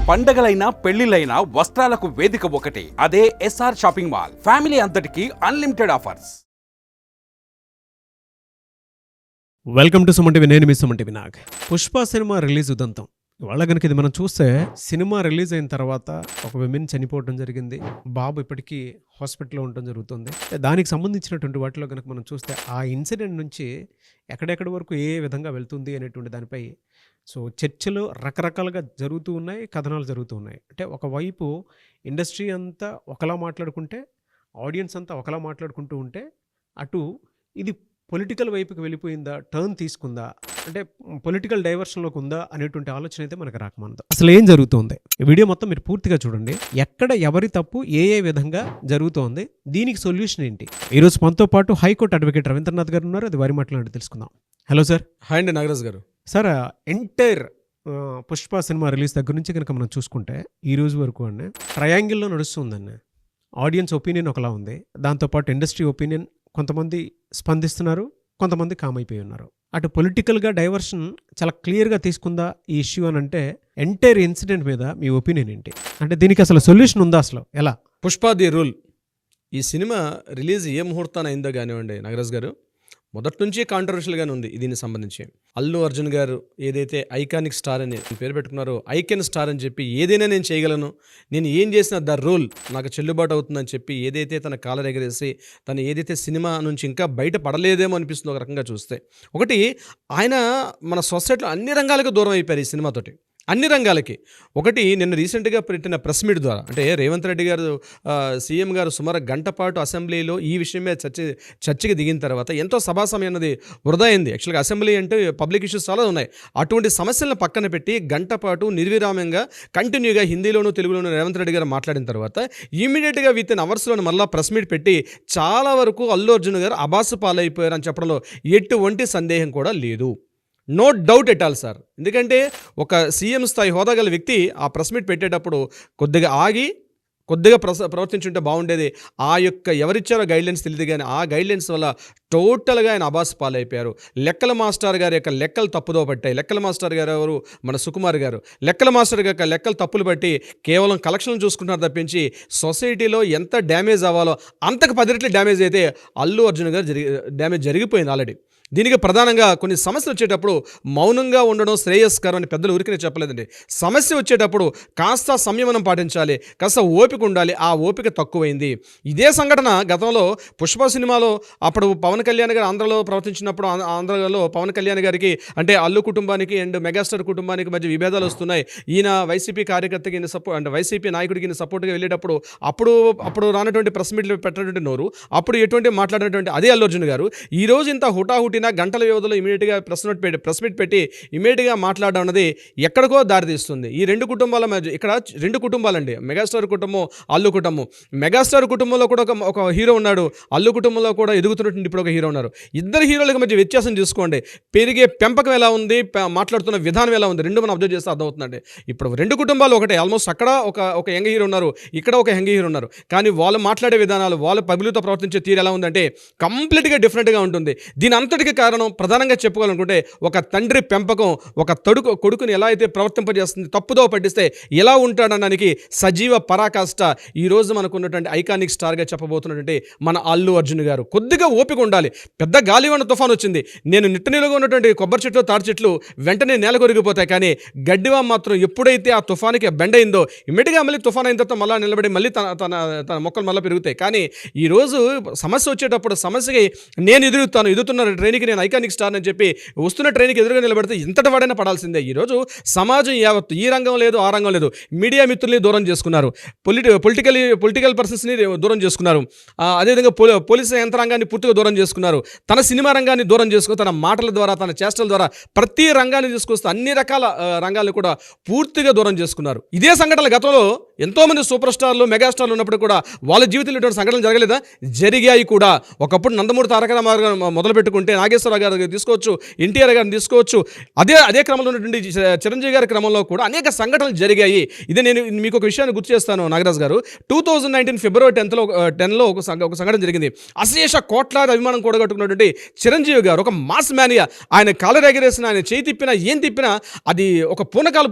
పండగలైనా పెళ్లిళ్ళైనా వస్త్రాలకు వేదిక ఒకటి. అదే ఎస్ఆర్ షాపింగ్ మాల్. ఫ్యామిలీ అంతటికి unlimited offers. Welcome to Suman TV. నేను మీ Suman TV Nag. Pushpa cinema release ఉదంతం. ఇవాళ కనుక ఇది మనం చూస్తే, సినిమా రిలీజ్ అయిన తర్వాత ఒక విమెన్ చనిపోవడం జరిగింది. బాబు ఇప్పటికీ హాస్పిటల్లో ఉండటం జరుగుతుంది. దానికి సంబంధించినటువంటి వాటిలో కనుక మనం చూస్తే, ఆ ఇన్సిడెంట్ నుంచి ఎక్కడెక్కడి వరకు ఏ విధంగా వెళ్తుంది అనేటువంటి దానిపై చర్చలు రకరకాలుగా జరుగుతూ ఉన్నాయి, కథనాలు జరుగుతూ ఉన్నాయి. అంటే ఒకవైపు ఇండస్ట్రీ అంతా ఒకలా మాట్లాడుకుంటే, ఆడియన్స్ అంతా ఒకలా మాట్లాడుకుంటూ ఉంటే, అటు ఇది పొలిటికల్ వైపుకి వెళ్ళిపోయిందా, టర్న్ తీసుకుందా, అంటే పొలిటికల్ డైవర్షన్లోకి ఉందా అనేటువంటి ఆలోచన అయితే మనకు రాకమానదు. అసలు ఏం జరుగుతుంది, ఈ వీడియో మొత్తం మీరు పూర్తిగా చూడండి. ఎక్కడ ఎవరి తప్పు ఏ విధంగా జరుగుతోంది, దీనికి సొల్యూషన్ ఏంటి. ఈరోజు మనతో పాటు హైకోర్టు అడ్వకేట్ రవీంద్రనాథ్ గారు ఉన్నారు. అది వారి మాట్లాడి తెలుసుకుందాం. Hello sir. హాయ్ అండి నాగరాజ్ గారు. Sir, entire Pushpa cinema release దగ్గర నుంచి కనుక మనం చూసుకుంటే ఈ రోజు వరకు అండి ట్రయాంగిల్లో నడుస్తుందండి. ఆడియన్స్ ఒపీనియన్ ఒకలా ఉంది, దాంతోపాటు ఇండస్ట్రీ ఒపీనియన్ కొంతమంది స్పందిస్తున్నారు, కొంతమంది కామైపోయి ఉన్నారు. అటు పొలిటికల్గా డైవర్షన్ చాలా క్లియర్గా తీసుకుందా ఈ ఇష్యూ అని అంటే, ఎంటైర్ ఇన్సిడెంట్ మీద మీ ఒపీనియన్ ఏంటి? అంటే దీనికి అసలు సొల్యూషన్ ఉందా, అసలు ఎలా? పుష్ప ది రూల్ ఈ సినిమా రిలీజ్ ఏ ముహూర్తాన అయిందో కానివ్వండి నాగరాజ్ గారు, మొదటి నుంచి కాంట్రవర్షియల్గానే ఉంది. దీనికి సంబంధించి అల్లు అర్జున్ గారు ఏదైతే ఐకానిక్ స్టార్ అని పేరు పెట్టుకున్నారో, ఐకెన్ స్టార్ అని చెప్పి ఏదైనా నేను చేయగలను, నేను ఏం చేసినా ద రూల్ నాకు చెల్లుబాటు అవుతుందని చెప్పి ఏదైతే తన కాలర్ ఎగరేసి తను ఏదైతే సినిమా నుంచి ఇంకా బయట పడలేదేమో అనిపిస్తుంది ఒక రకంగా చూస్తే. ఒకటి, ఆయన మన సొసైటీలో అన్ని రంగాలకు దూరం అయిపోయారు ఈ సినిమాతోటి, అన్ని రంగాలకి. ఒకటి, నిన్న రీసెంట్గా పెట్టిన ప్రెస్ మీట్ ద్వారా, అంటే రేవంత్ రెడ్డి గారు సీఎం గారు సుమారు గంట పాటు అసెంబ్లీలో ఈ విషయం మీద చర్చకి దిగిన తర్వాత ఎంతో సభా సమయం అన్నది వృధా అయింది. యాక్చువల్గా అసెంబ్లీ అంటే పబ్లిక్ ఇష్యూస్ చాలా ఉన్నాయి. అటువంటి సమస్యలను పక్కన పెట్టి గంట పాటు నిర్విరామంగా కంటిన్యూగా హిందీలోనూ తెలుగులోనూ రేవంత్ రెడ్డి గారు మాట్లాడిన తర్వాత ఇమీడియట్గా విత్ ఇన్ అవర్స్లో మళ్ళీ ప్రెస్ మీట్ పెట్టి చాలా వరకు అల్లు అర్జున్ గారు అబాసు పాలైపోయారు అని చెప్పడంలో ఎటువంటి సందేహం కూడా లేదు. No doubt at all sir. ఎందుకంటే ఒక సీఎం స్థాయి హోదా గల వ్యక్తి ఆ ప్రెస్ మీట్ పెట్టేటప్పుడు కొద్దిగా ఆగి కొద్దిగా ప్రవర్తించుంటే బాగుండేది. ఆ యొక్క ఎవరిచ్చారో గైడ్లైన్స్ తెలియదు, కానీ ఆ గైడ్లైన్స్ వల్ల టోటల్గా ఆయన అబాస్ పాలైపోయారు. లెక్కల మాస్టర్ గారి యొక్క లెక్కలు తప్పుదో పట్టాయి. లెక్కల మాస్టర్ గారు ఎవరు? మన సుకుమార్ గారు. లెక్కల మాస్టర్ యొక్క లెక్కలు తప్పులు బట్టి కేవలం కలెక్షన్లు చూసుకుంటున్నారు తప్పించి సొసైటీలో ఎంత డ్యామేజ్ అవ్వాలో అంతకు 10 రెట్లు డ్యామేజ్ అయితే అల్లు అర్జున్ గారు డ్యామేజ్ జరిగిపోయింది ఆల్రెడీ. దీనికి ప్రధానంగా కొన్ని సమస్యలు వచ్చేటప్పుడు మౌనంగా ఉండడం శ్రేయస్కరం అని పెద్దలు ఊరికనే చెప్పలేదండి. సమస్య వచ్చేటప్పుడు కాస్త సంయమనం పాటించాలి, కాస్త ఓపిక ఉండాలి. ఆ ఓపిక తక్కువైంది. ఇదే సంఘటన గతంలో పుష్ప సినిమాలో అప్పుడు పవన్ కళ్యాణ్ గారు ఆంధ్రలో ప్రవర్తించినప్పుడు, ఆంధ్రలో పవన్ కళ్యాణ్ గారికి అంటే అల్లు కుటుంబానికి అండ్ మెగాస్టార్ కుటుంబానికి మధ్య విభేదాలు వస్తున్నాయి. ఈయన వైసీపీ కార్యకర్తకి అంటే వైసీపీ నాయకుడికి సపోర్ట్గా వెళ్ళేటప్పుడు అప్పుడు రానటువంటి ప్రెస్ మీట్లు పెట్టినటువంటి నోరు, అప్పుడు ఎటువంటి మాట్లాడినటువంటి అదే అల్లు అర్జున్ గారు ఈరోజు ఇంత హుటాహుటి గంటల వ్యవధిలో ఇమీడియట్గా ప్రెస్ మీట్ పెట్టి ఇమీడియట్గా మాట్లాడడం అన్నది ఎక్కడికో దారితీస్తుంది. ఈ రెండు కుటుంబాల మధ్య, ఇక్కడ రెండు కుటుంబాలండి, మెగాస్టార్ కుటుంబం, అల్లు కుటుంబం. మెగాస్టార్ కుటుంబంలో కూడా ఒక హీరో ఉన్నాడు, అల్లు కుటుంబంలో కూడా ఎదుగుతున్నటువంటి ఇప్పుడు ఒక హీరో ఉన్నారు. ఇద్దరు హీరోలకు మధ్య వ్యత్యాసం చూసుకోండి. పెరిగే పెంపకం ఎలా ఉంది, మాట్లాడుతున్న విధానం ఎలా ఉంది, రెండు మనం అబ్జర్వ్ చేస్తే అర్థమవుతుందండి. ఇప్పుడు రెండు కుటుంబాలు ఒకటే, ఆల్మోస్ట్ అక్కడ ఒక యంగ్ హీరో ఉన్నారు, ఇక్కడ ఒక యంగ్ హీరో ఉన్నారు. కానీ వాళ్ళు మాట్లాడే విధానాలు, వాళ్ళు పబ్లిక్తో ప్రవర్తించే తీరు ఎలా ఉందంటే కంప్లీట్గా డిఫరెంట్గా ఉంటుంది. దీని అంతటి కారణం ప్రధానంగా చెప్పుకోవాలనుకుంటే ఒక తండ్రి పెంపకం, ఒక కొడుకుని ఎలా అయితే ప్రవర్తింపజేస్తుంది, తప్పుదో పట్టిస్తే ఎలా ఉంటాడనడానికి సజీవ పరాకాష్ట ఈరోజు మనకు ఉన్నటువంటి ఐకానిక్ స్టార్గా చెప్పబోతున్నటువంటి మన అల్లు అర్జున్ గారు. కొద్దిగా ఓపిక ఉండాలి. పెద్ద గాలివాన తుఫాన్ వచ్చింది, నేను నిట్టనీలుగా ఉన్నటువంటి కొబ్బరి చెట్లు, తాటి చెట్లు వెంటనే నేల కొరిగిపోతాయి. కానీ గడ్డివా మాత్రం ఎప్పుడైతే ఆ తుఫానికి బెండ్ అయిందో ఇమ్మీడియట్గా మళ్ళీ తుఫాన్ అయిన తర్వాత మళ్ళీ నిలబడి మళ్ళీ తన మొక్కలు మళ్ళీ పెరుగుతాయి. కానీ ఈరోజు సమస్య వచ్చేటప్పుడు సమస్యకి నేను ఎదుగుతున్న ట్రైన్కి నేను ఐకానిక్ స్టార్ అని చెప్పి వస్తున్న ట్రైన్కి ఎదురుగా నిలబడితే ఇంతటి వాడైనా పడాల్సిందే. ఈరోజు సమాజం యావత్తు, ఈ రంగం లేదు ఆ రంగం లేదు, మీడియా మిత్రుల్ని దూరం చేసుకున్నారు, పొలిటికల్ పర్సన్స్ని దూరం చేసుకున్నారు, అదేవిధంగా పోలీసు యంత్రాంగాన్ని పూర్తిగా దూరం చేసుకున్నారు, తన సినిమా రంగాన్ని దూరం చేసుకుని తన మాటల ద్వారా, తన చేష్టల ద్వారా ప్రతి రంగాన్ని తీసుకొస్తూ అన్ని రకాల రంగాలను కూడా పూర్తిగా దూరం చేసుకున్నారు. ఇదే సంఘటనలు గతంలో ఎంతోమంది సూపర్ స్టార్లు, మెగాస్టార్లు ఉన్నప్పుడు కూడా వాళ్ళ జీవితంలో ఇటువంటి సంఘటనలు జరగలేదా? జరిగాయి కూడా. ఒకప్పుడు నందమూరి తారక రామారావు మొదలు పెట్టుకుంటే నాగేశ్వరరావు గారిని తీసుకోవచ్చు, ఎన్టీఆర్ గారిని తీసుకోవచ్చు. అదే క్రమంలో ఉన్నటువంటి చిరంజీవి గారి క్రమంలో కూడా అనేక సంఘటనలు జరిగాయి. ఇదే నేను మీకు ఒక విషయాన్ని గుర్తు చేస్తాను నాగరాజు గారు. 2019 ఫిబ్రవరి 10లో ఒక సంఘటన జరిగింది. అశేష కోట్లాది అభిమానం కూడగట్టుకున్నటువంటి చిరంజీవి గారు ఒక మాస్ మ్యానియా. ఆయన కాలర్ ఎగరేసిన, ఆయన చేయి తిప్పినా ఏం తిప్పినా అది ఒక పూనకాలు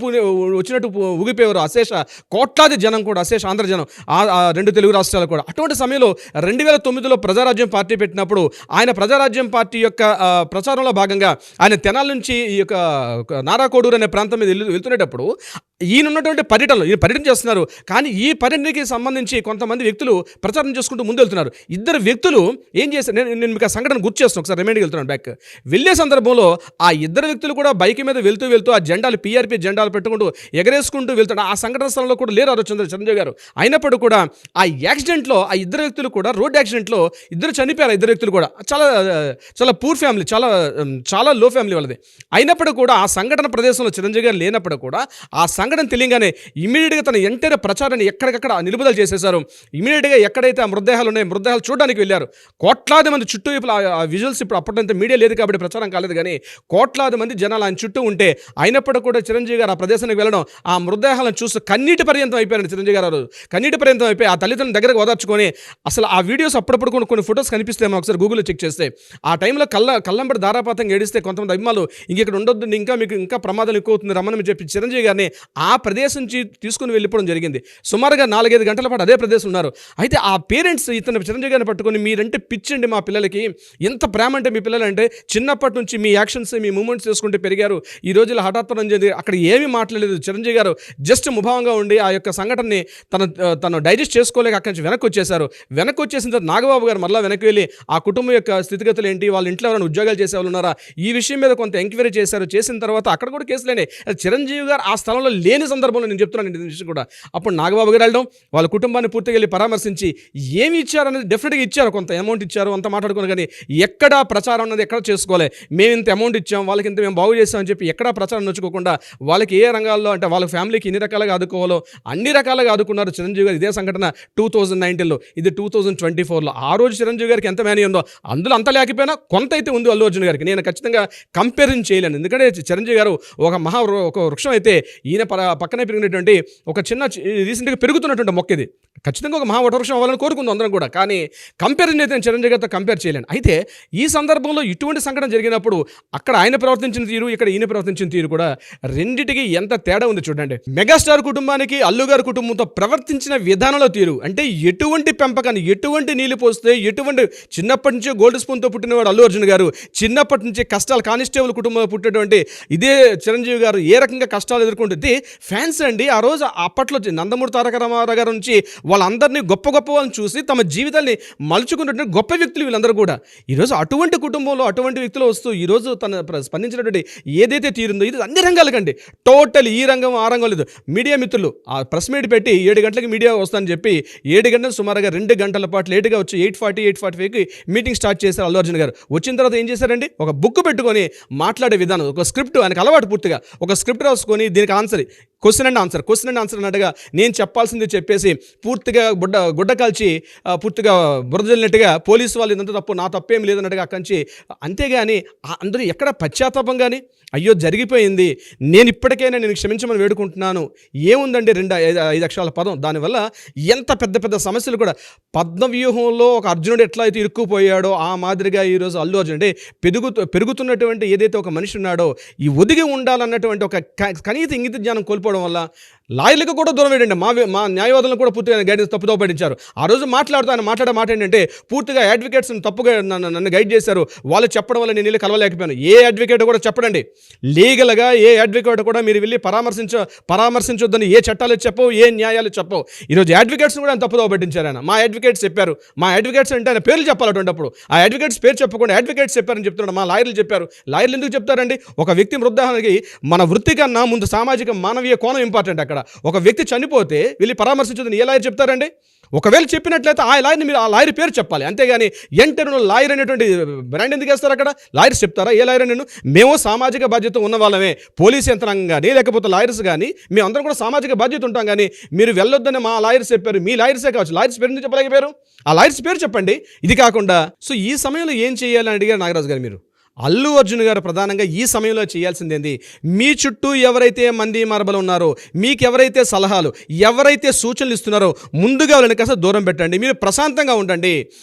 వచ్చినట్టు ఊగిపోయేవారు అశేష కోట్లాది జనం కూడా, అశేష ఆంధ్ర జనం, ఆ రెండు తెలుగు రాష్ట్రాలు కూడా. అటువంటి సమయంలో 2009లో ప్రజారాజ్యం పార్టీ పెట్టినప్పుడు ఆయన ప్రజారాజ్యం పార్టీ యొక్క ప్రచారంలో భాగంగా ఆయన తెనాల నుంచి ఈ యొక్క నారాకోడూరు అనే ప్రాంతం మీద వెళ్తున్నప్పుడు ఈయన ఉన్నటువంటి పర్యటన చేస్తున్నారు. కానీ ఈ పర్యటనకి సంబంధించి కొంతమంది వ్యక్తులు ప్రచారం చేసుకుంటూ ముందు వెళ్తున్నారు. ఇద్దరు వ్యక్తులు ఏం చేశారు, నేను మీకు ఆ సంఘటన గుర్తు చేస్తున్నాను. ఒకసారి రిమైండ్కి వెళ్తున్నాను బ్యాక్. వెళ్ళే సందర్భంలో ఆ ఇద్దరు వ్యక్తులు కూడా బైక్ మీద వెళ్తూ ఆ జెండాలు PRP జెండాలు పెట్టుకుంటూ ఎగరేసుకుంటూ వెళ్తున్నారు. ఆ సంఘటన స్థలంలో కూడా లేరు చిరంజీవి గారు. అయినప్పుడు కూడా ఆ యాక్సిడెంట్లో ఆ ఇద్దరు వ్యక్తులు కూడా రోడ్ యాక్సిడెంట్లో ఇద్దరు చనిపోయారు. ఇద్దరు వ్యక్తులు కూడా చాలా పూర్ ఫ్యామిలీ, చాలా లో ఫ్యామిలీ వాళ్ళది. అయినప్పుడు కూడా ఆ సంఘటన ప్రదేశంలో చిరంజీవి గారు లేనప్పుడు కూడా ఆ సంఘటన తెలియగానే ఇమీడియట్గా తన ఎంటైర్ ప్రచారాన్ని ఎక్కడికక్కడ నిలుపుదల చేసేశారు. ఇమీడియట్గా ఎక్కడైతే ఆ మృతదేహాలు ఉన్నాయో మృతదేహాలు చూడడానికి వెళ్ళారు. కోట్లాది మంది చుట్టూ ఆ విజువల్స్ ఇప్పుడు అప్పటింత మీడియా లేదు కాబట్టి ప్రచారం కాలేదు, కానీ కోట్లాది మంది జనాలు ఆయన చుట్టూ ఉంటే అయినప్పుడు కూడా చిరంజీవి గారు ఆ ప్రదేశానికి వెళ్ళడం, ఆ మృతదేహాలను చూస్తూ కన్నీటి పర్యంతం అయిపోయారు చిరంజీవి గారు. కన్నీటి పర్యంతం అయిపోయి ఆ తల్లిదండ్రుల దగ్గరకు ఓదార్చుకొని అసలు ఆ వీడియోస్ అప్పుడప్పుడు కొన్ని ఫొటోస్ కనిపిస్తే మనం ఒకసారి గూగుల్లో చెక్ చేస్తే ఆ టైంలో కళ్ళంబడి ధారాపాతంగా ఏడిస్తే కొంతమంది అభిమానులు ఇక్కడ ఉండొద్దు, ఇంకా ప్రమాదం ఎక్కువ అవుతుంది రమ్మని చెప్పి చిరంజీవి గారిని ఆ ప్రదేశం నుంచి తీసుకుని వెళ్ళిపోవడం జరిగింది. సుమారుగా 4-5 గంటల పాటు అదే ప్రదేశం ఉన్నారు. అయితే ఆ పేరెంట్స్ ఇతను చిరంజీవి గారిని పట్టుకొని మీరంటే పిచ్చండి మా పిల్లలకి, ఎంత ప్రేమ అంటే మీ పిల్లలు అంటే చిన్నప్పటి నుంచి మీ యాక్షన్స్ మీ మూమెంట్స్ చేసుకుంటే పెరిగారు, ఈ రోజుల్లో హఠాత్తున అక్కడ ఏమీ మాట్లాడలేదు చిరంజీవి గారు. జస్ట్ ముభావంగా ఉండి ఆ యొక్క సంఘటనని తను డైజెస్ట్ చేసుకోలేక అక్కడి నుంచి వెనక్కి వచ్చేసారు. వెనక్కి వచ్చేసిన తర్వాత నాగబాబు గారు మరలా వెనక్కి వెళ్ళి ఆ కుటుంబం యొక్క స్థితిగతులు ఏంటి, వాళ్ళ ఇంట్లో ఎవరైనా ఉద్యోగాలు చేసేవాళ్ళు ఉన్నారా, ఈ విషయం మీద కొంత ఎంక్వైరీ చేశారు. చేసిన తర్వాత అక్కడ కూడా కేసులేనే. చిరంజీవి గారు ఆ స్థలంలో లేని సందర్భంలో నేను చెప్తున్నాను ఈ విషయం కూడా. అప్పుడు నాగబాబు గారు వెళ్ళడం, వాళ్ళ కుటుంబాన్ని పూర్తిగా వెళ్ళి పరామర్శించి ఏమి ఇచ్చారు అనేది డెఫినెట్గా ఇచ్చారు, కొంత అమౌంట్ ఇచ్చారు, అంత మాట్లాడుకుని, కానీ ఎక్కడ ప్రచారం అన్నది ఎక్కడ చేసుకోలే. మేము ఇంత అమౌంట్ ఇచ్చాం, వాళ్ళకి ఇంత మేము బాగు చేస్తామని చెప్పి ఎక్కడా ప్రచారం నొచ్చుకోకుండా వాళ్ళకి ఏ రంగాల్లో అంటే వాళ్ళ ఫ్యామిలీకి ఎన్ని రకాలుగా ఆదుకోవాలో అన్ని రకాలుగా ఆదుకున్నారు చిరంజీవి గారు. ఇదే సంఘటన 2019లో, ఇది 2024లో. ఆ రోజు చిరంజీవి గారికి ఎంత మేనీ ఉందో అందులో అంత లేకపోయినా కొంత అయితే ఉంది అల్లు అర్జున్ గారికి. నేను ఖచ్చితంగా కంపారిజన్ చేయలేను, ఎందుకంటే చిరంజీవి గారు ఒక వృక్షం అయితే ఈయన పక్కనే పెరిగినటువంటి ఒక చిన్న రీసెంట్గా పెరుగుతున్నటువంటి మొక్క ఇది. ఖచ్చితంగా ఒక మహావటవృక్షం అవ్వాలని కోరుకుంది అందరం కూడా, కానీ కంపారిజన్ అయితే చిరంజీవి గారితో కంపేర్ చేయలేను. అయితే ఈ సందర్భంలో ఇటువంటి సంఘటన జరిగినప్పుడు అక్కడ ఆయన ప్రవర్తించిన తీరు, ఇక్కడ ఈయన ప్రవర్తించిన తీరు కూడా రెండిటికి ఎంత తేడా ఉంది చూడండి. మెగాస్టార్ కుటుంబానికి అల్లు గారి కుటుంబంతో ప్రవర్తించిన విధానంలో తీరు అంటే ఎటువంటి పెంపకాన్ని, ఎటువంటి నీళ్లు పోస్తే ఎటువంటి, చిన్నప్పటి నుంచే గోల్డ్ స్పూన్తో పుట్టినవాడు అల్లు అర్జున్ గారు, చిన్నప్పటి నుంచి కష్టాలు కానిస్టేబుల్ కుటుంబంలో పుట్టినటువంటి ఇదే చిరంజీవి గారు ఏ రకంగా కష్టాలు ఎదుర్కొంటుంది. ఫ్యాన్స్ అండి ఆ రోజు అప్పట్లో నందమూరి తారక రామారావు గారు నుంచి వాళ్ళందరినీ గొప్ప వాళ్ళని చూసి తమ జీవితాన్ని మలుచుకున్నటువంటి గొప్ప వ్యక్తులు వీళ్ళందరూ కూడా. ఈరోజు అటువంటి కుటుంబంలో అటువంటి వ్యక్తులు వస్తూ ఈరోజు తన స్పందించినటువంటి ఏదైతే తీరుందో ఇది అన్ని రంగాలకండి, టోటల్ ఈ రంగం ఆ రంగం లేదు. మీడియా మిత్రులు ఆ ప్రెస్ మీట్ పెట్టి 7 గంటలకి మీడియా వస్తానని చెప్పి 7 గంటలు సుమారుగా 2 గంటల పాటు లేటుగా వచ్చి 8:45కి మీటింగ్ స్టార్ట్ చేశారు అల్లు అర్జున్ గారు. వచ్చిన తర్వాత ఏం చేశారండి, ఒక బుక్ పెట్టుకొని మాట్లాడే విధానం, ఒక స్క్రిప్ట్, ఆయనకు అలవాటు పూర్తిగా ఒక స్క్రిప్ట్ రాసుకొని దీనికి ఆన్సర్ క్వశ్చన్ అండ్ ఆన్సర్ అన్నట్టుగా నేను చెప్పాల్సింది చెప్పేసి పూర్తిగా గుడ్డ కాల్చి పూర్తిగా బురదలినట్టుగా పోలీసు వాళ్ళు ఇదంతా తప్పు, నా తప్పేం లేదన్నట్టుగా అక్కడి నుంచి. అంతేగాని అందరూ ఎక్కడ పశ్చాత్తాపం కానీ అయ్యో జరిగిపోయింది నేను ఇప్పటికైనా నేను క్షమించమని వేడుకుంటున్నాను ఏముందండి 2-5 అక్షరాల పదం. దానివల్ల ఎంత పెద్ద సమస్యలు కూడా పద్మవ్యూహంలో ఒక అర్జునుడు ఎట్లా అయితే ఇరుక్కుపోయాడో ఆ మాదిరిగా ఈరోజు అల్లు అర్జున్ అంటే పెరుగుతున్నటువంటి ఏదైతే ఒక మనిషి ఉన్నాడో ఈ ఒదిగి ఉండాలన్నటువంటి ఒక కనీస ఇంగిత జ్ఞానం కోల్పోవడం వల్ల లాయర్లకు కూడా దూరం ఏంటంటే మా న్యాయవాదులను కూడా పూర్తిగా గైడెన్స్ తప్పుదో పట్టించారు. ఆ రోజు ఆయన మాట్లాడే మాట ఏంటంటే పూర్తిగా అడ్వకేట్స్ని తప్పుగా నన్ను గైడ్ చేశారు, వాళ్ళు చెప్పడం వల్ల నేను వెళ్ళి కలవలేకపోయాను. ఏ అడ్వకేట్ కూడా చెప్పడండి, లీగల్గా ఏ అడ్వకేట్ కూడా మీరు వెళ్ళి పరామర్శించొద్దని ఏ చట్టాలు చెప్పవు, ఏ న్యాయాలు చెప్పవు. ఈరోజు అడ్వకేట్స్ని కూడా ఆయన తప్పుదో పట్టించారు. ఆయన మా అడ్వకేట్స్ చెప్పారు, మా అడ్వకేట్స్ అంటే ఆయన పేర్లు చెప్పాలటువంటిప్పుడు ఆ అడ్వకేట్స్ పేరు చెప్పకుండా అడ్వకేట్స్ చెప్పారని చెప్తున్నాడు. మా లాయర్లు చెప్పారు. లాయర్లు ఎందుకు చెప్తారండి? ఒక వ్యక్తి మృతదేహానికి మన వృత్తి కన్నా ముందు సామాజిక మానవీయ కోణం ఇంపార్టెంట్. అక్కడ ఒక వ్యక్తి చనిపోతే వెళ్ళి పరామర్శించదని ఏ లాయర్ చెప్తారండి? ఒకవేళ చెప్పినట్లయితే ఆ లాయర్ని మీరు ఆ లాయర్ పేరు చెప్పాలి, అంతేగాని ఎంటర్ను లాయర్ అనేటువంటి బ్రాండ్ ఎందుకు వేస్తారు? అక్కడ లాయర్స్ చెప్తారా? ఏ లాయర్? నేను మేము సామాజిక బాధ్యత ఉన్న వాళ్ళమే, పోలీస్ యంత్రాంగం కానీ లేకపోతే లాయర్స్ కానీ మేమందరం కూడా సామాజిక బాధ్యత ఉంటాం. కానీ మీరు వెళ్ళొద్దని మా లాయర్స్ చెప్పారు, మీ లాయర్సే కావచ్చు, లాయర్స్ పేరు ఎందుకు చెప్పలేకపోయారు? ఆ లాయర్స్ పేరు చెప్పండి. ఇది కాకుండా సో ఈ సమయంలో ఏం చేయాలని అడిగారు నాగరాజు గారు. మీరు అల్లు అర్జున్ గారు ప్రధానంగా ఈ సమయంలో చేయాల్సిందేంది, మీ చుట్టూ ఎవరైతే మంది మార్బలు ఉన్నారో, మీకు ఎవరైతే సలహాలు, ఎవరైతే సూచనలు ఇస్తున్నారో ముందుగా వాళ్ళని కాస్త దూరం పెట్టండి. మీరు ప్రశాంతంగా ఉండండి.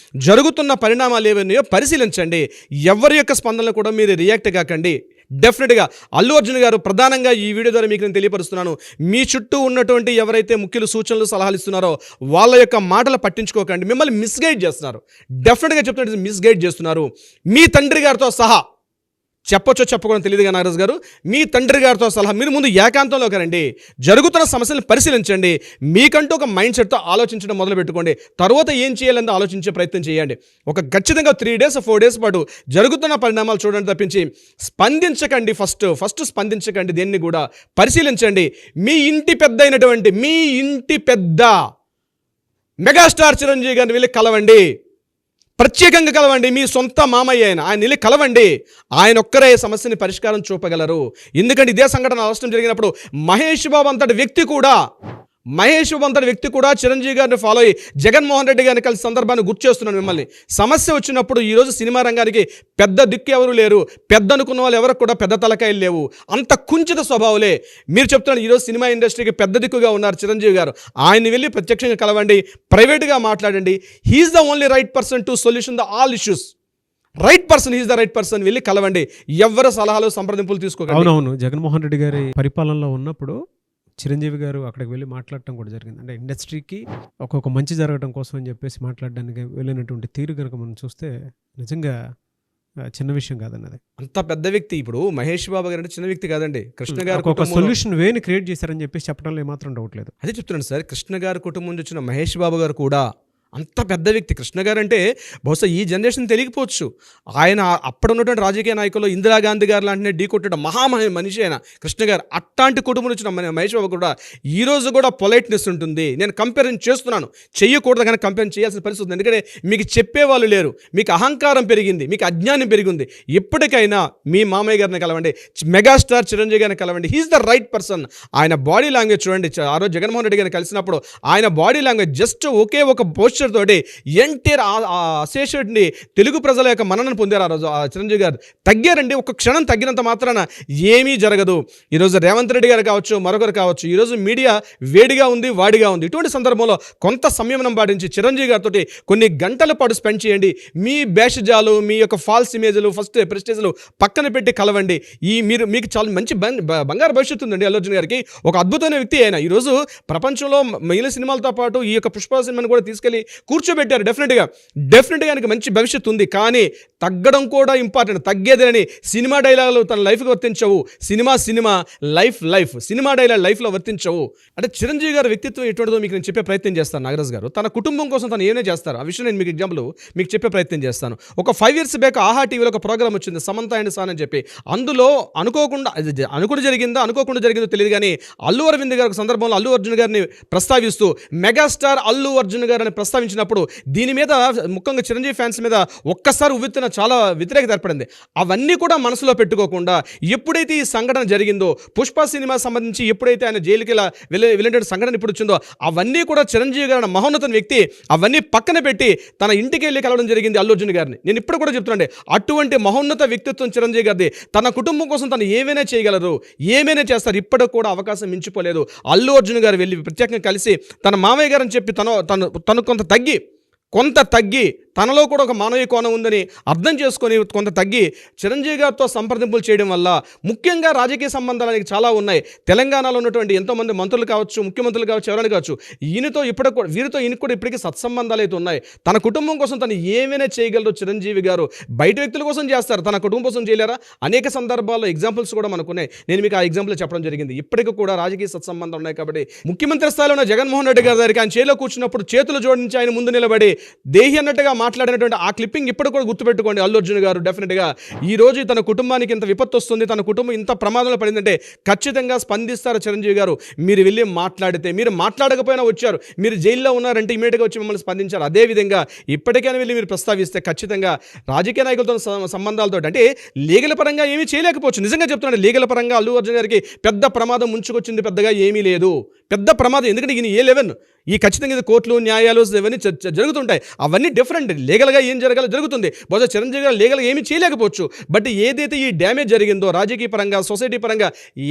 జరుగుతున్న పరిణామాలు ఏవన్నాయో పరిశీలించండి. ఎవరి యొక్క స్పందనలు కూడా మీరు రియాక్ట్ కాకండి. డెఫినెట్గా అల్లు అర్జున్ గారు ప్రధానంగా ఈ వీడియో ద్వారా మీకు నేను తెలియపరుస్తున్నాను, మీ చుట్టూ ఉన్నటువంటి ఎవరైతే ముఖ్యులు సూచనలు సలహాలు ఇస్తున్నారో వాళ్ళ యొక్క మాటలు పట్టించుకోకండి. మిమ్మల్ని మిస్గైడ్ చేస్తున్నారు. డెఫినెట్గా చెప్తున్నట్టు మిస్గైడ్ చేస్తున్నారు. మీ తండ్రి గారితో సహా చెప్పొచ్చో చెప్పకూడదు తెలియదుగా నాగరాజు గారు, మీ తండ్రి గారితో సలహా మీరు ముందు ఏకాంతంలోకి రండి. జరుగుతున్న సమస్యలను పరిశీలించండి. మీకంటూ ఒక మైండ్ సెట్తో ఆలోచించడం మొదలు పెట్టుకోండి. తర్వాత ఏం చేయాలని ఆలోచించే ప్రయత్నం చేయండి. ఒక ఖచ్చితంగా 3 days 4 days పాటు జరుగుతున్న పరిణామాలు చూడండి తప్పించి స్పందించకండి. ఫస్ట్ స్పందించకండి. దేన్ని కూడా పరిశీలించండి. మీ ఇంటి పెద్ద మెగాస్టార్ చిరంజీవి గారిని వెళ్ళి కలవండి. ప్రత్యేకంగా కలవండి. మీ సొంత మామయ్య ఆయన వెళ్ళి కలవండి. ఆయన ఒక్కరే సమస్యని పరిష్కారం చూపగలరు. ఎందుకంటే ఇదే సంఘటన రాష్ట్రం జరిగినప్పుడు మహేష్ బాబు అంతటి వ్యక్తి కూడా చిరంజీవి గారిని ఫాలో అయ్యి జగన్మోహన్ రెడ్డి గారిని కలిసి సందర్భాన్ని గుర్తు చేస్తున్నాను మిమ్మల్ని. సమస్య వచ్చినప్పుడు ఈరోజు సినిమా రంగానికి పెద్ద దిక్కు ఎవరు లేరు. పెద్ద అనుకున్న వాళ్ళు ఎవరికి కూడా పెద్ద తలకాయలు లేవు. అంత కుంచిత స్వభావాలే. మీరు చెప్తున్నారు ఈరోజు సినిమా ఇండస్ట్రీకి పెద్ద దిక్కుగా ఉన్నారు చిరంజీవి గారు. ఆయన్ని వెళ్ళి ప్రత్యక్షంగా కలవండి. ప్రైవేట్గా మాట్లాడండి. He's the only right person to solution the all issues. Right person, he's the right person. వెళ్ళి కలవండి. ఎవరి సలహాలు సంప్రదింపులు తీసుకోకండి. అవునవును, జగన్మోహన్ రెడ్డి గారి పరిపాలనలో ఉన్నప్పుడు చిరంజీవి గారు అక్కడికి వెళ్ళి మాట్లాడటం కూడా జరిగింది. అంటే ఇండస్ట్రీకి ఒక్కొక్క మంచి జరగడం కోసం అని చెప్పేసి మాట్లాడడానికి వెళ్ళినటువంటి తీరు కనుక మనం చూస్తే నిజంగా చిన్న విషయం కాదన్నది. అంత పెద్ద వ్యక్తి. ఇప్పుడు మహేష్ బాబు గారు అంటే చిన్న వ్యక్తి కాదండి. కృష్ణ గారు ఒక సొల్యూషన్ వేని క్రియేట్ చేశారని చెప్పేసి చెప్పడంలో ఏమాత్రం డౌట్ లేదు. అదే చెప్తున్నాను సార్. కృష్ణ గారి కుటుంబం నుంచి వచ్చిన మహేష్ బాబు గారు కూడా అంత పెద్ద వ్యక్తి. కృష్ణ గారు అంటే బహుశా ఈ జనరేషన్ తెలియకపోవచ్చు. ఆయన అప్పుడు ఉన్నటువంటి రాజకీయ నాయకులు ఇందిరాగాంధీ గారు లాంటినే ఢీ కొట్టిన మనిషి ఆయన కృష్ణ గారు. అట్లాంటి కుటుంబం వచ్చిన మహేష్ బాబు కూడా ఈరోజు కూడా పొలైట్నెస్ ఉంటుంది. నేను కంపేరింగ్ చేస్తున్నాను, చెయ్యకూడదు కానీ కంపేరింగ్ చేయాల్సిన పరిస్థితి ఉంది. ఎందుకంటే మీకు చెప్పేవాళ్ళు లేరు. మీకు అహంకారం పెరిగింది, మీకు అజ్ఞానం పెరిగింది. ఎప్పటికైనా మీ మామయ్య గారిని కలవండి, మెగాస్టార్ చిరంజీవి గారిని కలవండి. He's the right person. ఆయన బాడీ లాంగ్వేజ్ చూడండి. ఆ రోజు జగన్మోహన్ రెడ్డి గారిని కలిసినప్పుడు ఆయన బాడీ లాంగ్వేజ్ జస్ట్ ఒకే ఒక పోస్చర్ తోటి ఎన్టీఆర్ అశేషుడిని తెలుగు ప్రజల యొక్క మన్ననను పొందారు. ఆ రోజు ఆ చిరంజీవి గారు తగ్గారండి. ఒక క్షణం తగ్గినంత మాత్రాన ఏమీ జరగదు. ఈరోజు రేవంత్ రెడ్డి గారు కావచ్చు, మరొకరు కావచ్చు, ఈరోజు మీడియా వేడిగా ఉంది, వాడిగా ఉంది. ఇటువంటి సందర్భంలో కొంత సంయమనం పాటించి చిరంజీవి గారితో కొన్ని గంటల పాటు స్పెండ్ చేయండి. మీ భేషజాలు, మీ యొక్క ఫాల్స్ ఇమేజ్లు, ఫస్ట్ ప్రెస్టేజ్లు పక్కన పెట్టి కలవండి. మీకు చాలా మంచి బంగారు భవిష్యత్తు ఉందండి అల్లు అర్జున్ గారికి. ఒక అద్భుతమైన వ్యక్తి ఆయన. ఈరోజు ప్రపంచంలో మిగిలిన సినిమాలతో పాటు ఈ యొక్క పుష్ప సినిమాని కూడా తీసుకెళ్లి కూర్చోబెట్టారు. డెఫినెట్గా ఆయనకి మంచి భవిష్యత్తు ఉంది. కానీ తగ్గడం కూడా ఇంపార్టెంట్. తగ్గేదేనని సినిమా డైలాగులు తన లైఫ్కి వర్తించవు. సినిమా లైఫ్ సినిమా డైలాగ్ లైఫ్లో వర్తించవు. అంటే చిరంజీవి గారి వ్యక్తిత్వం ఎటువంటిదో మీకు నేను చెప్పే ప్రయత్నం చేస్తాను. నాగరాజ్ గారు తన కుటుంబం కోసం తను ఏమైనా చేస్తారు. ఆ విషయం నేను మీకు ఎగ్జాంపుల్ మీకు చెప్పే ప్రయత్నం చేస్తాను. ఒక 5 years బ్యాక్ ఆహా టీవీలో ఒక ప్రోగ్రామ్ వచ్చింది, సమంత అండ్ సాన్ అని చెప్పి. అందులో అనుకోకుండా జరిగిందో తెలియదు కానీ అల్లు అరవింద్ గారి సందర్భంలో అల్లు అర్జున్ గారిని ప్రస్తావిస్తూ మెగాస్టార్ అల్లు అర్జున్ గారిని ప్రస్తావించినప్పుడు దీని మీద ముఖ్యంగా చిరంజీవి ఫ్యాన్స్ మీద ఒక్కసారి ఉవ్వెత్తున చాలా వ్యతిరేకత ఏర్పడింది. అవన్నీ కూడా మనసులో పెట్టుకోకుండా ఎప్పుడైతే ఈ సంఘటన జరిగిందో, పుష్ప సినిమా సంబంధించి ఎప్పుడైతే ఆయన జైలుకి వెళ్ళిన సంఘటన ఇప్పుడు వచ్చిందో, అవన్నీ కూడా చిరంజీవి గారి మహోన్నత వ్యక్తి అవన్నీ పక్కన పెట్టి తన ఇంటికి వెళ్ళి కలవడం జరిగింది అల్లు అర్జున్ గారిని. నేను ఇప్పుడు కూడా చెప్తున్నాండి, అటువంటి మహోన్నత వ్యక్తిత్వం చిరంజీవి గారిది. తన కుటుంబం కోసం తను ఏమైనా చేయగలరు, ఏమైనా చేస్తారు. ఇప్పటికి కూడా అవకాశం మించిపోలేదు. అల్లు అర్జున్ గారు వెళ్ళి ప్రత్యేకంగా కలిసి తన మామయ్య గారని చెప్పి తను కొంత తగ్గి తనలో కూడా ఒక మానవీయ కోణం ఉందని అర్థం చేసుకొని కొంత తగ్గి చిరంజీవి గారితో సంప్రదింపులు చేయడం వల్ల, ముఖ్యంగా రాజకీయ సంబంధాలు అనేవి చాలా ఉన్నాయి. తెలంగాణలో ఉన్నటువంటి ఎంతోమంది మంత్రులు కావచ్చు, ముఖ్యమంత్రులు కావచ్చు, ఎవరైనా కావచ్చు, వీరితో ఈయనకు కూడా ఇప్పటికీ సత్సంబంధాలు అయితే ఉన్నాయి. తన కుటుంబం కోసం తను ఏమైనా చేయగలరు చిరంజీవి గారు. బయట వ్యక్తుల కోసం చేస్తారు, తన కుటుంబం కోసం చేయలేరా? అనేక సందర్భాల్లో ఎగ్జాంపుల్స్ కూడా మనకున్నాయి. నేను మీకు ఆ ఎగ్జాంపుల్ చెప్పడం జరిగింది. ఇప్పటికీ కూడా రాజకీయ సత్సంబంధాలు ఉన్నాయి. కాబట్టి ముఖ్యమంత్రి స్థాయిలో ఉన్న జగన్మోహన్ రెడ్డి గారి దగ్గరికి ఆయన చేలో కూర్చున్నప్పుడు చేతులు జోడించి ఆయన ముందు నిలబడి దేహి అన్నట్టుగా మాట్లాడినటువంటి ఆ క్లిప్పింగ్ ఇప్పుడు కూడా గుర్తుపెట్టుకోండి. అల్లు అర్జున్ గారు డెఫినెట్గా ఈ రోజు తన కుటుంబానికి ఇంత విపత్తు వస్తుంది, తన కుటుంబం ఇంత ప్రమాదంలో పడిందంటే ఖచ్చితంగా స్పందిస్తారు చిరంజీవి గారు. మీరు వెళ్ళి మాట్లాడితే, మీరు మాట్లాడకపోయినా వచ్చారు, మీరు జైల్లో ఉన్నారంటే ఇమీడియట్గా వచ్చి మిమ్మల్ని స్పందించారు. అదేవిధంగా ఇప్పటికైనా వెళ్ళి మీరు ప్రస్తావిస్తే ఖచ్చితంగా రాజకీయ నాయకులతో సంబంధాలతో అంటే లీగల్ పరంగా ఏమీ చేయలేకపోవచ్చు. నిజంగా చెప్తున్నాను, లీగల్ పరంగా అల్లు అర్జున్ గారికి పెద్ద ప్రమాదం ముంచుకొచ్చింది పెద్దగా ఏమీ లేదు. పెద్ద ప్రమాదం ఎందుకంటే ఈయన A11 ఈ ఖచ్చితంగా ఇది కోర్టులు న్యాయాలు ఇవన్నీ జరుగుతుంటాయి. అవన్నీ డిఫరెంట్. లీగల్గా ఏం జరగాలో జరుగుతుంది. బహుశా చిరంజీవి గారు లీగల్గా ఏమీ చేయలేకపోవచ్చు. బట్ ఏదైతే ఈ డ్యామేజ్ జరిగిందో రాజకీయ పరంగా, సొసైటీ పరంగా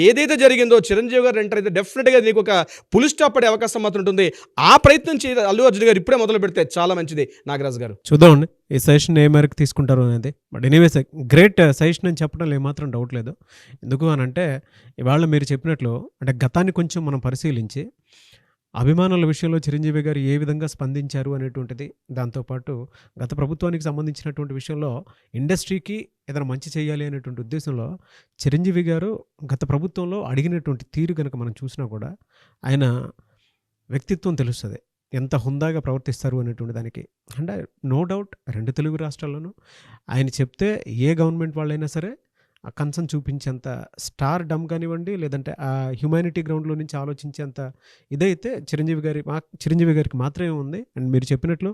ఏదైతే జరిగిందో చిరంజీవి గారు ఎంటర్ అయితే డెఫినెట్గా నీకు ఒక పులి స్టాప్ పడే అవకాశం మాత్రం ఉంటుంది. ఆ ప్రయత్నం అల్లు అర్జున్ గారు ఇప్పుడే మొదలు పెడితే చాలా మంచిది. నాగరాజు గారు చూద్దామండి ఈ సజెషన్ ఏ మేరకు తీసుకుంటారు అనేది. బట్ ఎనీవేస్ గ్రేట్ సజెషన్ అని చెప్పడంలో ఏమాత్రం డౌట్ లేదు. ఎందుకు అని అంటే ఇవాళ మీరు చెప్పినట్లు అంటే గతాన్ని కొంచెం మనం పరిశీలించి అభిమానుల విషయంలో చిరంజీవి గారు ఏ విధంగా స్పందించారు అనేటువంటిది, దాంతోపాటు గత ప్రభుత్వానికి సంబంధించినటువంటి విషయంలో ఇండస్ట్రీకి ఏదైనా మంచి చేయాలి అనేటువంటి ఉద్దేశంలో చిరంజీవి గారు గత ప్రభుత్వంలో అడిగినటువంటి తీరు కనుక మనం చూసినా కూడా ఆయన వ్యక్తిత్వం తెలుస్తుంది, ఎంత హుందాగా ప్రవర్తిస్తారు అనేటువంటి దానికి. అంటే నో డౌట్ 2 తెలుగు రాష్ట్రాల్లోనూ ఆయన చెప్తే ఏ గవర్నమెంట్ వాళ్ళైనా సరే ఆ కన్సర్న్ చూపించేంత స్టార్ డమ్ కానివ్వండి, లేదంటే ఆ హ్యుమానిటీ గ్రౌండ్లో నుంచి ఆలోచించేంత ఇదైతే చిరంజీవి గారికి మాత్రమే ఉంది. అండ్ మీరు చెప్పినట్లు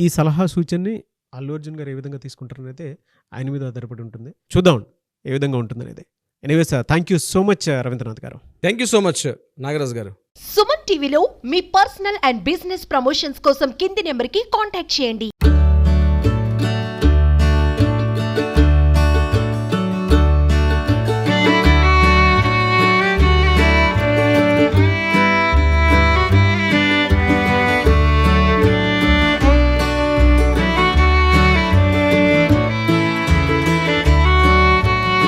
ఈ సలహా సూచనని అల్లు అర్జున్ గారు ఏ విధంగా తీసుకుంటారనేది ఆయన మీద ఆధారపడి ఉంటుంది. చూద్దాం ఏ విధంగా ఉంటుంది అనేది. Anyways thank you so much Ravindranath గారు. Thank you so much Nagaraju గారు. సుమన్ టీవీలో మీ పర్సనల్ అండ్ బిజినెస్ ప్రమోషన్స్ కోసం కింది నెంబర్కి కాంటాక్ట్ చేయండి.